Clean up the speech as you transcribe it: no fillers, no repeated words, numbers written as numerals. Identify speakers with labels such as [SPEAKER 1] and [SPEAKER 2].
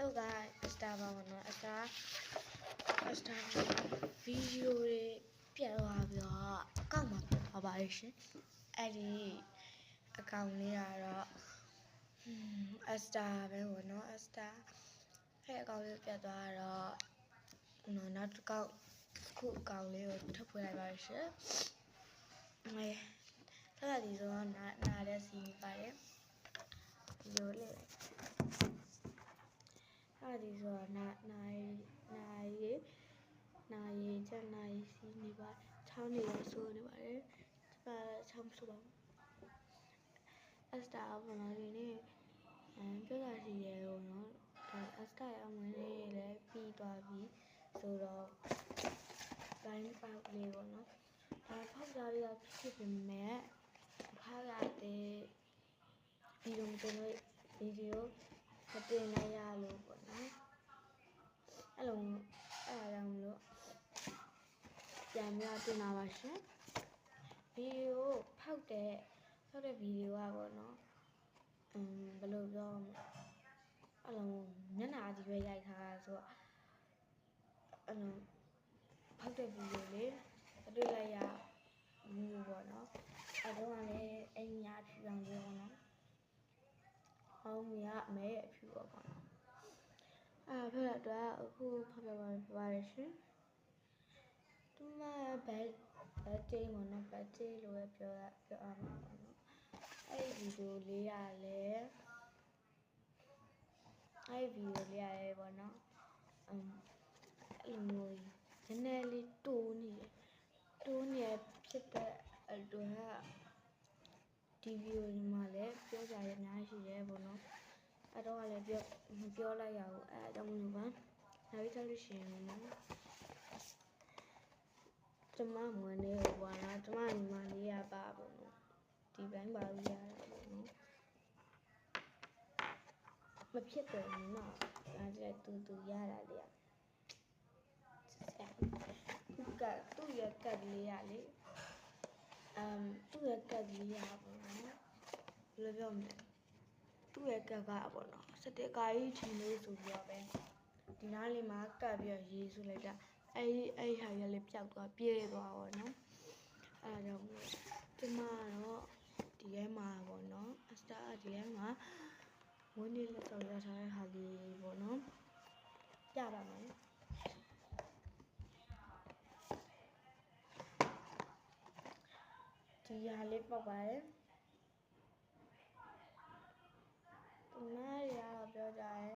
[SPEAKER 1] ဟုတ်ကStar ပါဘောနော်Starဗီဒီယိုတွေပြတ်သွားပြီးတော့အကောင့်မှာပြတ်သွားပါရဲ့ရှင်အဲ့ဒီအကောင့်လေးကတော့Star ပဲဘောနော်Star အဲ့အကောင့်လေးပြတ်သွားတော့နောက်တစ်ကောက်ခုအကောင့်လေးကိုထပ်ဖွင့်လိုက်ပါရှင်အဲ့ဒါဒီဆိုတော့နားတဲ့စီပါတယ်ဗီဒီယိုလေးအဲ့ဒီဆိုတော့နာရီချက်နာရီစီးနေပါချောင်းနေရဆိုးနေပါတယ်ချောင်းဆိုးပါStar ဘောနော်ဒီနေ့ပြောတာရှိရဲဘောနော်Star အမွေလေးလည်းပြီးသွားပြီဆိုတော့ဘိုင်းပေါက်လေးပေါ့နော်ဖောက်ကြရဖြစ်ပေမဲ့ဖားရတဲ့ဗီဒီယိုမတင်လို့ဗီဒီယိုမတင်နိုင်ရလို့ပေါ့နော်အဲ့ဒါကြောင့်မလို့ပြန်ပြီးတင်လာပါရှင်ဗီဒီယိုဖောက်တဲ့ဗီဒီယိုပေါ့နော်ဘယ်လိုပြောအဲ့လိုမျက်နှာကြီးပဲရိုက်ထားတာဆိုတော့ဖောက်တဲ့ဗီဒီယိုလေးတွေ့လိုက်ရဘူးပေါ့နော်အဲ့တော့လည်းအိမ်ညာဖြူအောင်လေးပေါ့နော်ဟောင်းမရအမဲအဖြူပေါ့နော်ဖက်အတွက်အခုဖောက်ပြပါရရှင်သူမဘတ်တေးပေါ့နော်ဘတ်တေးလို့ပဲပြောအောင်ပေါ့နော်အဲ့ဒီဗီဒီယိုလေးရလဲပေါ့နော်အဲ့လိုမျိုးနည်းနည်းလေးတိုးနေဖြစ်တဲ့အတွက်ဒီဗီဒီယိုမှာလည်းပြောကြရအများကြီးရှိတယ်ပေါ့နော်အဲ့တော့လည်းမပြောလိုက်ရဘူးအဲ့ဒါကြောင့်မလို့ပါနောက်ပြီးလို့ရှိရင်နော်ကျမမွေးနေဟိုပါလားကျမညီမလေးရပါပေါ့နော်ဒီပိုင်းပါလို့ရတာပေါ့နော်မဖြစ်တယ်နော်ဒါကြတဲ့တူရတာလေသူ့ရဲ့ကတ်လေးရလေသူ့ရဲ့ကတ်လေးရပေါ့နော်ဘယ်လိုပြောမလဲသူ့ရဲ့ကတ်ကပေါ့နော်စတစ်ကာကြီးထင်လို့ဆိုပြီးတော့ပဲဒီနားလေးမှာကတ်ပြီးရေးဆိုလိုက်တာအဲ့ဟာရလေးပျောက်သွားပြေးသွားပေါ့နော်အဲ့ဒါကြောင့်ကျမတော့ဒီထဲမှာပေါ့နော် Star ဒီထဲမှာဝင်းနေလက်ဆောင်ရထားတဲ့ဟာလေးပေါ့နော်ပြပါမယ်ဒီဟာလေးပေါက်ပါတယ်